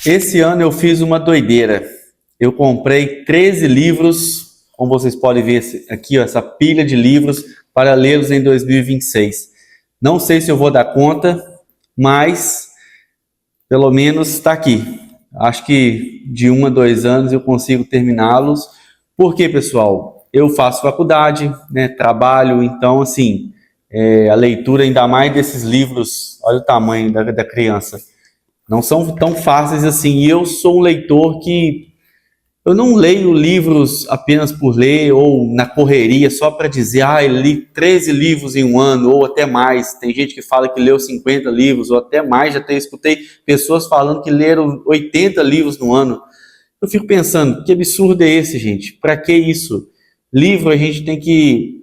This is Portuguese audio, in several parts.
Esse ano eu fiz uma doideira. Eu comprei 13 livros, como vocês podem ver aqui, ó, essa pilha de livros para lê-los em 2026. Não sei se eu vou dar conta, mas pelo menos está aqui. Acho que de 1 a 2 anos eu consigo terminá-los. Porque, pessoal, eu faço faculdade, né, trabalho, então, assim, a leitura, ainda mais desses livros, olha o tamanho da criança, não são tão fáceis assim. E eu sou um leitor que eu não leio livros apenas por ler ou na correria, só para dizer, eu li 13 livros em um ano, ou até mais. Tem gente que fala que leu 50 livros, ou até mais. Já escutei pessoas falando que leram 80 livros no ano. Eu fico pensando, que absurdo é esse, gente? Para que isso? Livro a gente tem que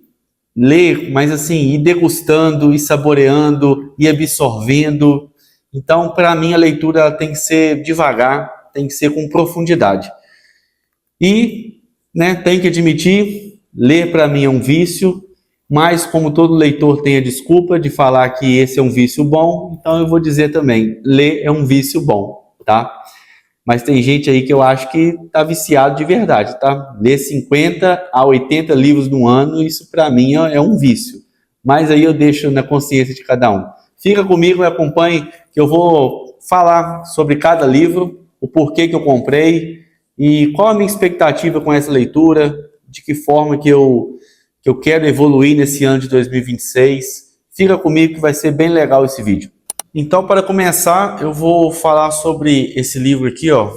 ler, mas assim, ir degustando, ir saboreando, ir absorvendo. Então, para mim, a leitura ela tem que ser devagar, tem que ser com profundidade. E, né, tem que admitir, ler para mim é um vício, mas como todo leitor tem a desculpa de falar que esse é um vício bom, então eu vou dizer também, ler é um vício bom, tá? Mas tem gente aí que eu acho que tá viciado de verdade, tá? Ler 50 a 80 livros no ano, isso para mim é um vício. Mas aí eu deixo na consciência de cada um. Fica comigo e acompanhe, que eu vou falar sobre cada livro, o porquê que eu comprei e qual a minha expectativa com essa leitura, de que forma que eu quero evoluir nesse ano de 2026. Fica comigo que vai ser bem legal esse vídeo. Então, para começar, eu vou falar sobre esse livro aqui, ó,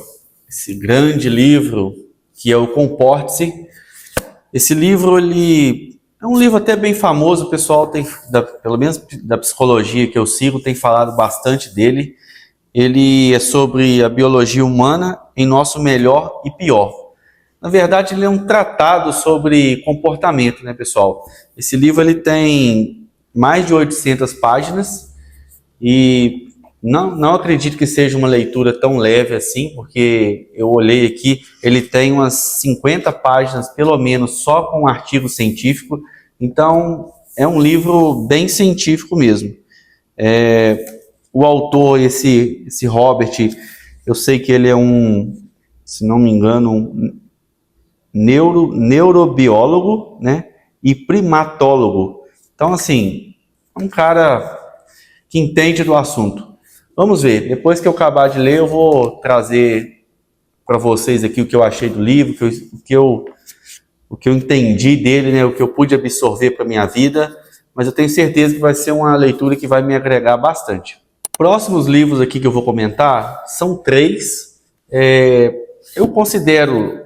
esse grande livro, que é o Comporte-se. Esse livro, ele é um livro até bem famoso, o pessoal tem, pelo menos da psicologia que eu sigo, tem falado bastante dele. Ele é sobre a biologia humana em nosso melhor e pior. Na verdade, ele é um tratado sobre comportamento, né, pessoal? Esse livro ele tem mais de 800 páginas, e não acredito que seja uma leitura tão leve assim, porque eu olhei aqui, ele tem umas 50 páginas, pelo menos, só com artigo científico. Então, é um livro bem científico mesmo. O autor, esse Robert, eu sei que ele é se não me engano, um neurobiólogo, né, e primatólogo. Então, assim, é um cara que entende do assunto. Vamos ver, depois que eu acabar de ler, eu vou trazer para vocês aqui o que eu achei do livro, o que eu entendi dele, né, o que eu pude absorver para minha vida, mas eu tenho certeza que vai ser uma leitura que vai me agregar bastante. Próximos livros aqui que eu vou comentar são 3. Eu considero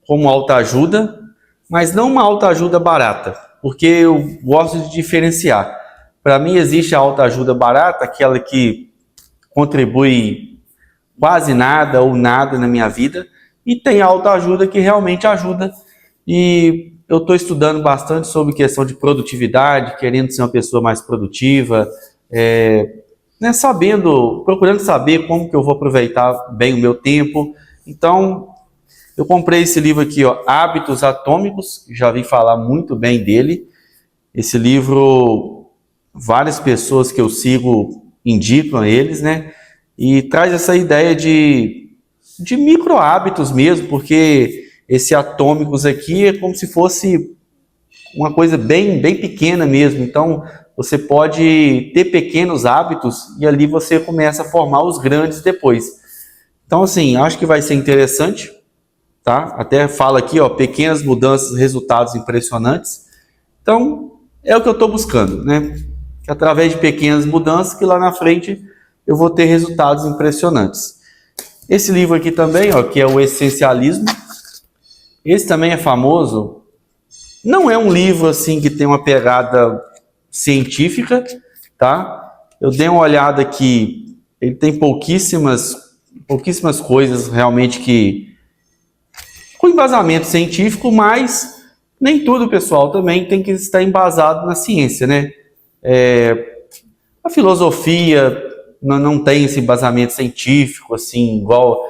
como autoajuda, mas não uma autoajuda barata, porque eu gosto de diferenciar. Para mim existe a autoajuda barata, aquela que contribui quase nada ou nada na minha vida, e tem a autoajuda que realmente ajuda. E eu estou estudando bastante sobre questão de produtividade, querendo ser uma pessoa mais produtiva, né, procurando saber como que eu vou aproveitar bem o meu tempo. Então, eu comprei esse livro aqui, ó, Hábitos Atômicos, já vi falar muito bem dele. Esse livro, várias pessoas que eu sigo indicam eles, né? E traz essa ideia de micro hábitos mesmo, porque esse Atômicos aqui é como se fosse uma coisa bem pequena mesmo. Então, você pode ter pequenos hábitos e ali você começa a formar os grandes depois. Então, assim, acho que vai ser interessante, tá? Até fala aqui, ó, pequenas mudanças, resultados impressionantes. Então, é o que eu estou buscando, né? Que através de pequenas mudanças, que lá na frente eu vou ter resultados impressionantes. Esse livro aqui também, ó, que é o Essencialismo. Esse também é famoso. Não é um livro assim que tem uma pegada científica, tá? Eu dei uma olhada aqui, ele tem pouquíssimas coisas realmente que com embasamento científico, mas nem tudo, pessoal, também tem que estar embasado na ciência, né? A filosofia não tem esse embasamento científico, assim, igual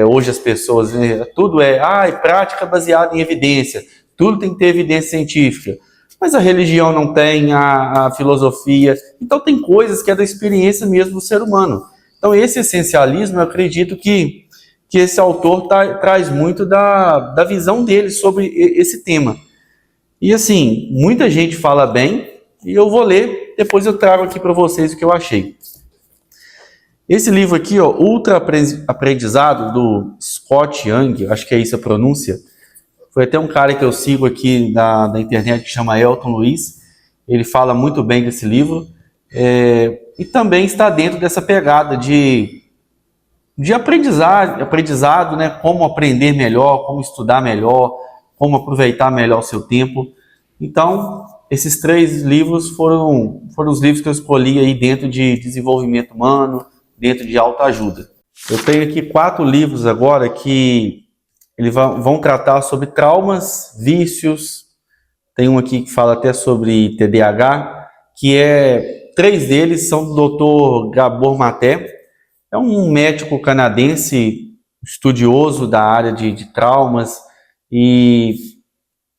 hoje as pessoas, né? Tudo é prática baseada em evidência, tudo tem que ter evidência científica. Mas a religião não tem, a filosofia. Então tem coisas que é da experiência mesmo do ser humano. Então, esse essencialismo, eu acredito que esse autor traz muito da visão dele sobre esse tema. E assim, muita gente fala bem, e eu vou ler, depois eu trago aqui para vocês o que eu achei. Esse livro aqui, ó, Ultra Aprendizado, do Scott Young, acho que é isso a pronúncia, foi até um cara que eu sigo aqui da internet que chama Elton Luiz, ele fala muito bem desse livro, e também está dentro dessa pegada de aprendizado, né? Como aprender melhor, como estudar melhor, como aproveitar melhor o seu tempo. Então, esses 3 livros foram os livros que eu escolhi aí dentro de desenvolvimento humano, dentro de autoajuda. Eu tenho aqui 4 livros agora que eles vão tratar sobre traumas, vícios. Tem um aqui que fala até sobre TDAH, que 3 deles são do Dr. Gabor Maté. É um médico canadense estudioso da área de traumas e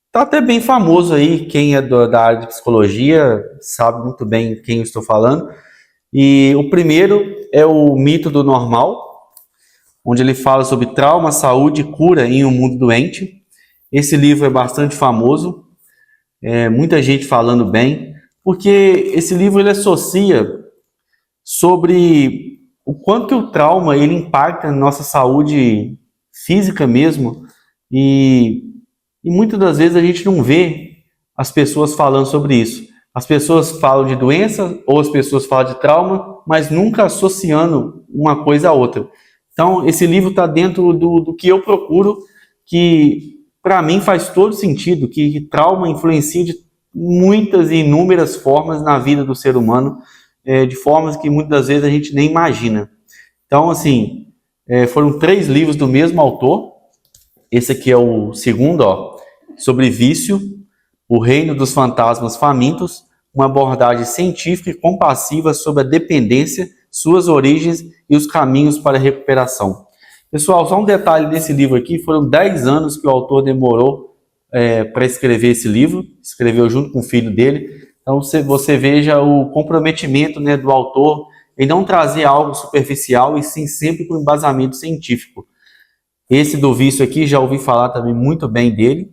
está até bem famoso aí. Quem é da área de psicologia sabe muito bem quem eu estou falando. E o primeiro é o Mito do Normal, onde ele fala sobre trauma, saúde e cura em um mundo doente. Esse livro é bastante famoso, muita gente falando bem, porque esse livro ele associa sobre o quanto que o trauma ele impacta na nossa saúde física mesmo, e muitas das vezes a gente não vê as pessoas falando sobre isso. As pessoas falam de doença ou as pessoas falam de trauma, mas nunca associando uma coisa a outra. Então, esse livro está dentro do que eu procuro, que para mim faz todo sentido, que trauma influencia de muitas e inúmeras formas na vida do ser humano, de formas que muitas das vezes a gente nem imagina. Então, assim, foram 3 livros do mesmo autor. Esse aqui é o segundo, ó, sobre vício, O Reino dos Fantasmas Famintos, uma abordagem científica e compassiva sobre a dependência, suas origens e os caminhos para a recuperação. Pessoal, só um detalhe desse livro aqui, foram 10 anos que o autor demorou para escrever esse livro, escreveu junto com o filho dele. Então você veja o comprometimento, né, do autor em não trazer algo superficial e sim sempre com embasamento científico. Esse do vício aqui, já ouvi falar também muito bem dele,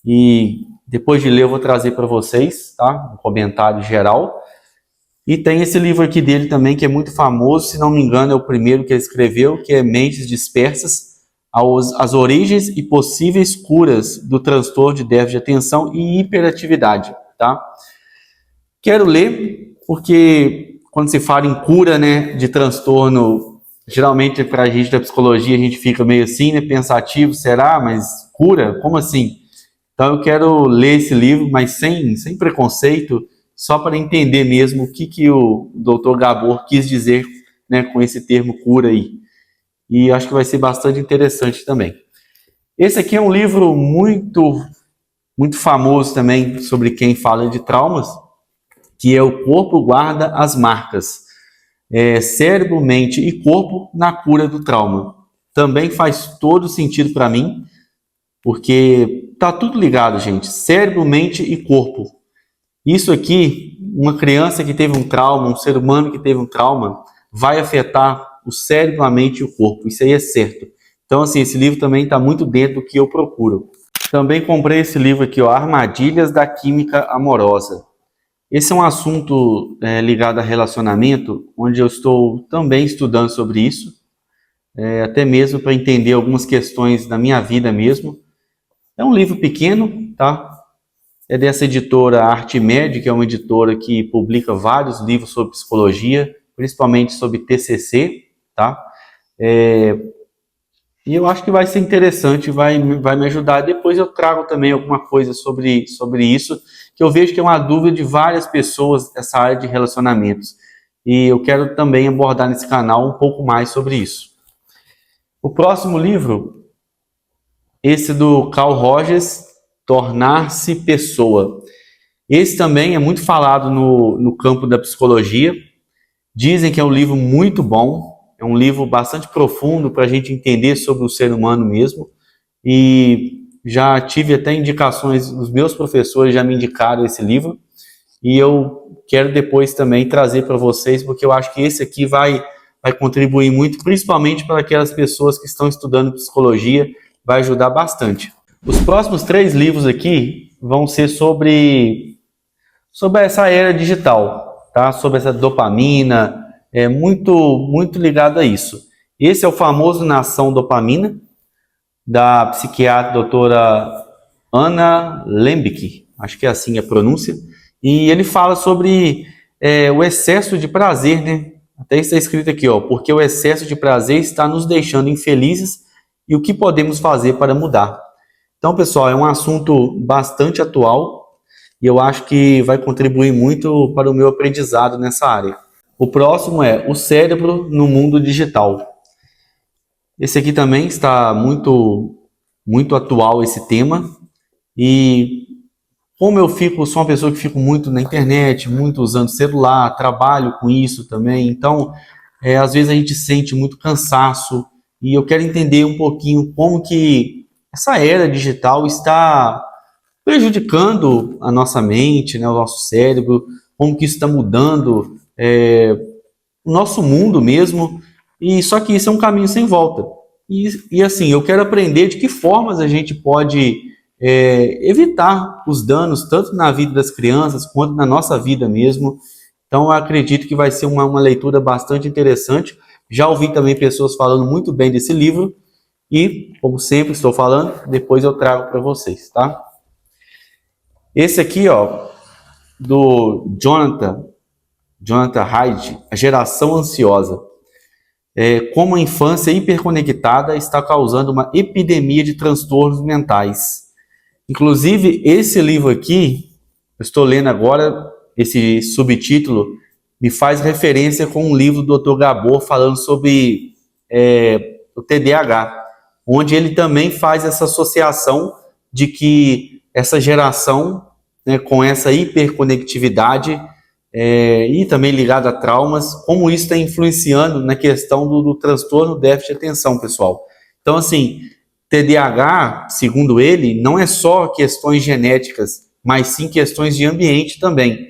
e depois de ler eu vou trazer para vocês, tá? Um comentário geral. E tem esse livro aqui dele também, que é muito famoso, se não me engano é o primeiro que ele escreveu, que é Mentes Dispersas, as origens e possíveis curas do transtorno de déficit de atenção e hiperatividade, tá? Quero ler, porque quando se fala em cura, né, de transtorno, geralmente para a gente da psicologia a gente fica meio assim, né, pensativo, será? Mas cura? Como assim? Então eu quero ler esse livro, mas sem preconceito, só para entender mesmo o que o Dr. Gabor quis dizer, né, com esse termo cura aí. E acho que vai ser bastante interessante também. Esse aqui é um livro muito famoso também sobre quem fala de traumas, que é O Corpo Guarda as Marcas. Cérebro, mente e corpo na cura do trauma. Também faz todo sentido para mim, porque tá tudo ligado, gente. Cérebro, mente e corpo. Isso aqui, uma criança que teve um trauma, um ser humano que teve um trauma, vai afetar o cérebro, a mente e o corpo. Isso aí é certo. Então, assim, esse livro também está muito dentro do que eu procuro. Também comprei esse livro aqui, ó, Armadilhas da Química Amorosa. Esse é um assunto ligado a relacionamento, onde eu estou também estudando sobre isso, até mesmo para entender algumas questões da minha vida mesmo. É um livro pequeno, tá? É dessa editora Artmed, que é uma editora que publica vários livros sobre psicologia, principalmente sobre TCC, tá? E eu acho que vai ser interessante, vai me ajudar. Depois eu trago também alguma coisa sobre isso, que eu vejo que é uma dúvida de várias pessoas dessa área de relacionamentos. E eu quero também abordar nesse canal um pouco mais sobre isso. O próximo livro, esse do Carl Rogers, Tornar-se Pessoa. Esse também é muito falado no campo da psicologia. Dizem que é um livro muito bom, é um livro bastante profundo para a gente entender sobre o ser humano mesmo. E já tive até indicações, os meus professores já me indicaram esse livro. E eu quero depois também trazer para vocês, porque eu acho que esse aqui vai vai contribuir muito, principalmente para aquelas pessoas que estão estudando psicologia, vai ajudar bastante. Os próximos 3 livros aqui vão ser sobre essa era digital, tá? Sobre essa dopamina, muito ligado a isso. Esse é o famoso Nação Dopamina, da psiquiatra doutora Anna Lembke, acho que é assim a pronúncia, e ele fala sobre o excesso de prazer, né? Até está escrito aqui, ó, porque o excesso de prazer está nos deixando infelizes e o que podemos fazer para mudar. Então, pessoal, é um assunto bastante atual e eu acho que vai contribuir muito para o meu aprendizado nessa área. O próximo é o cérebro no mundo digital. Esse aqui também está muito atual, esse tema. E como sou uma pessoa que fico muito na internet, muito usando celular, trabalho com isso também, então às vezes a gente sente muito cansaço e eu quero entender um pouquinho como que essa era digital está prejudicando a nossa mente, né, o nosso cérebro, como que isso está mudando o nosso mundo mesmo, e só que isso é um caminho sem volta. E assim, eu quero aprender de que formas a gente pode evitar os danos, tanto na vida das crianças, quanto na nossa vida mesmo. Então, eu acredito que vai ser uma leitura bastante interessante. Já ouvi também pessoas falando muito bem desse livro, e, como sempre estou falando, depois eu trago para vocês, tá? Esse aqui, ó, do Jonathan Haidt, A Geração Ansiosa. Como a infância hiperconectada está causando uma epidemia de transtornos mentais. Inclusive, esse livro aqui, eu estou lendo agora, esse subtítulo, me faz referência com um livro do Dr. Gabor falando sobre o TDAH, onde ele também faz essa associação de que essa geração, né, com essa hiperconectividade e também ligado a traumas, como isso está influenciando na questão do transtorno déficit de atenção, pessoal. Então, assim, TDAH, segundo ele, não é só questões genéticas, mas sim questões de ambiente também.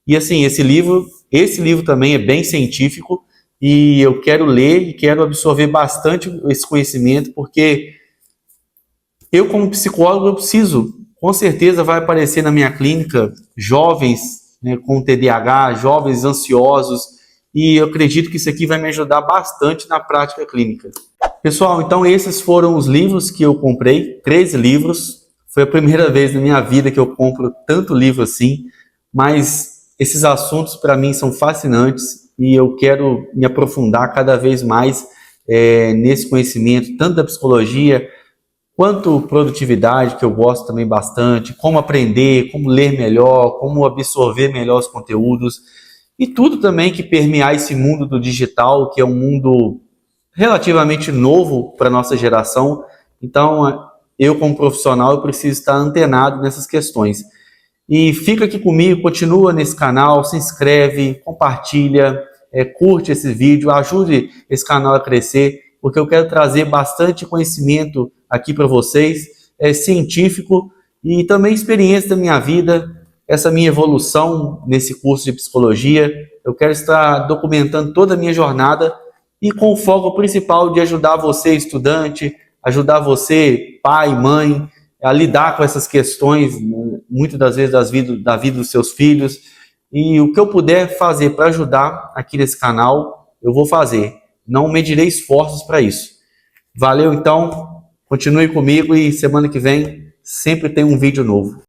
E assim, esse livro também é bem científico e eu quero ler e quero absorver bastante esse conhecimento, porque eu, como psicólogo, eu preciso, com certeza vai aparecer na minha clínica jovens, né, com TDAH, jovens ansiosos, e eu acredito que isso aqui vai me ajudar bastante na prática clínica. Pessoal, então esses foram os livros que eu comprei, 13 livros. Foi a primeira vez na minha vida que eu compro tanto livro assim, mas esses assuntos para mim são fascinantes e eu quero me aprofundar cada vez mais nesse conhecimento, tanto da psicologia, quanto produtividade, que eu gosto também bastante, como aprender, como ler melhor, como absorver melhor os conteúdos, e tudo também que permear esse mundo do digital, que é um mundo relativamente novo para a nossa geração. Então, eu como profissional, eu preciso estar antenado nessas questões. E fica aqui comigo, continua nesse canal, se inscreve, compartilha, curte esse vídeo, ajude esse canal a crescer, porque eu quero trazer bastante conhecimento aqui para vocês, científico e também experiência da minha vida, essa minha evolução nesse curso de psicologia. Eu quero estar documentando toda a minha jornada e com o foco principal de ajudar você, estudante, ajudar você, pai, mãe, a lidar com essas questões, muitas das vezes da vida dos seus filhos. E o que eu puder fazer para ajudar aqui nesse canal, eu vou fazer. Não medirei esforços para isso. Valeu, então. Continue comigo e semana que vem sempre tem um vídeo novo.